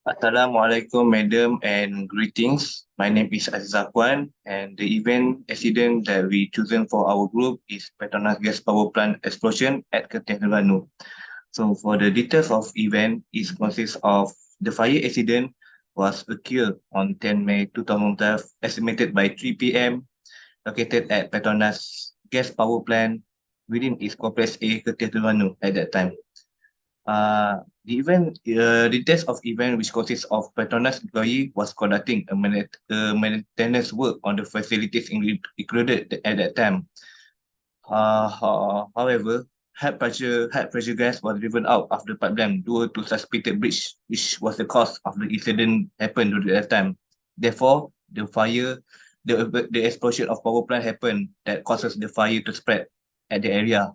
Assalamualaikum, madam, and greetings. My name is Dzakwan, and the event accident that we chosen for our group is Petronas Gas Power Plant explosion at Kerteh. So, for the details of event, it consists of the fire accident was occurred on 10 May 2012, estimated by 3 p.m., located at Petronas Gas Power Plant within its Complex A, Kerteh at that time. The test of event, which consists of Petronas employee, was conducting a maintenance work on the facilities included at that time. However, high pressure gas was driven out of the pipeline due to suspected breach, which was the cause of the incident happened during that time. Therefore, the explosion of power plant happened that causes the fire to spread at the area.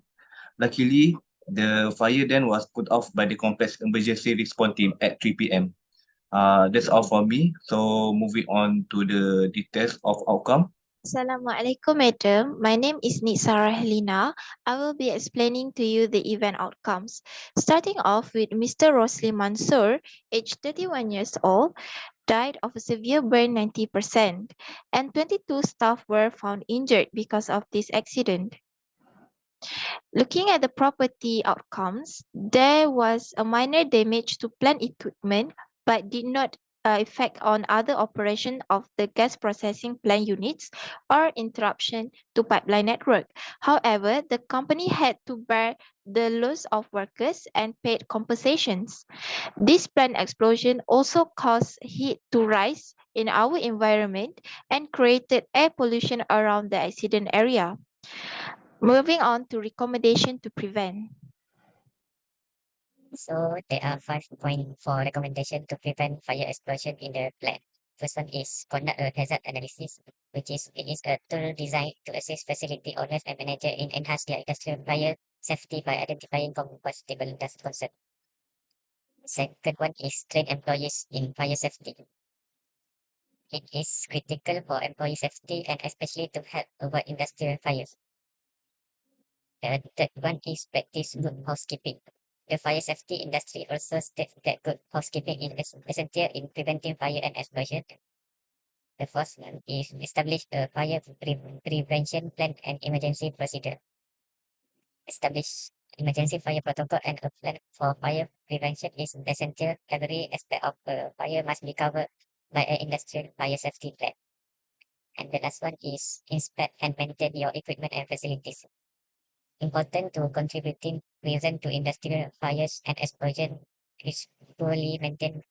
Luckily, the fire then was put off by the complex emergency response team at 3 p.m. That's all for me. So moving on to the details of outcome. Assalamualaikum, Madam. My name is Heleena. I will be explaining to you the event outcomes. Starting off with Mr. Rosli Mansoor, aged 31 years old, died of a severe burn 90%, and 22 staff were found injured because of this accident. Looking at the property outcomes, there was a minor damage to plant equipment but did not affect on other operation of the gas processing plant units or interruption to pipeline network. However, the company had to bear the loss of workers and paid compensations. This plant explosion also caused heat to rise in our environment and created air pollution around the accident area. Moving on to recommendation to prevent. So there are 5.4 recommendation to prevent fire explosion in the plant. First one is conduct a hazard analysis, it is a tool designed to assist facility owners and manager in enhance their industrial fire safety by identifying combustible dust concern. Second one is train employees in fire safety. It is critical for employee safety and especially to help avoid industrial fires. The third one is practice good housekeeping. The fire safety industry also states that good housekeeping is essential in preventing fire and explosion. The fourth one is establish a fire prevention plan and emergency procedure. Establish emergency fire protocol and a plan for fire prevention is essential. Every aspect of a fire must be covered by an industrial fire safety plan. And the last one is inspect and maintain your equipment and facilities. Important to contributing reason to industrial fires and explosion is poorly maintained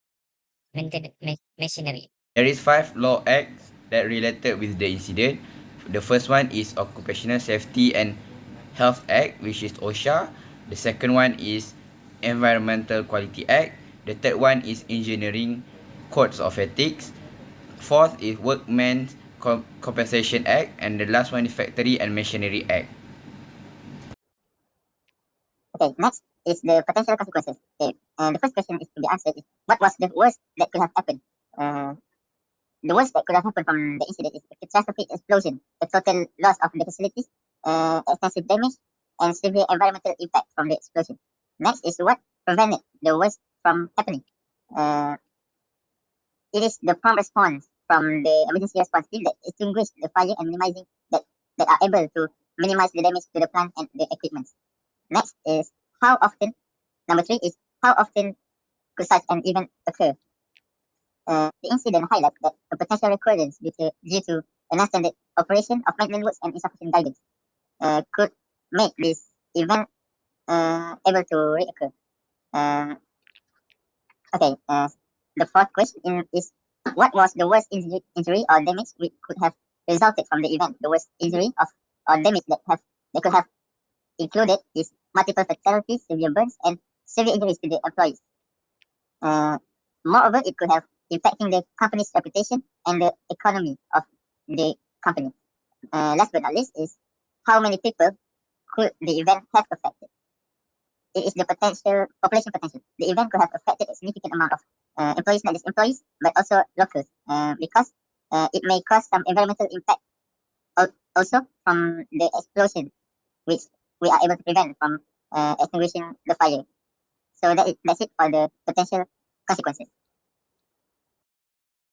machinery. There is 5 law acts that related with the incident. The first one is Occupational Safety and Health Act, which is OSHA. The second one is Environmental Quality Act. The third one is Engineering Codes of Ethics. Fourth is Workmen's Compensation Act, and the last one is Factory and Machinery Act. Okay, next is the potential consequences. Okay, the first question is to be answered is what was the worst that could have happened? The worst that could have happened from the incident is a catastrophic explosion, a total loss of the facilities, extensive damage, and severe environmental impact from the explosion. Next is what prevented the worst from happening. It is the prompt response from the emergency response team that extinguished the fire and minimizing that are able to minimize the damage to the plant and the equipment. Next is how often. Number 3 is how often could such an event occur? The incident highlights that a potential recurrence due to an extended operation of maintenance works and insufficient guidance could make this event able to reoccur. Okay, the fourth question is what was the worst injury or damage which could have resulted from the event? The worst injury or damage that could have included is multiple fatalities, severe burns, and severe injuries to the employees. Moreover, it could have impacting the company's reputation and the economy of the company. Last but not least is how many people could the event have affected? It is the population potential. The event could have affected a significant amount of employees, not just employees, but also locals, because it may cause some environmental impact also from the explosion, which we are able to prevent from extinguishing the fire. So that's it for the potential consequences.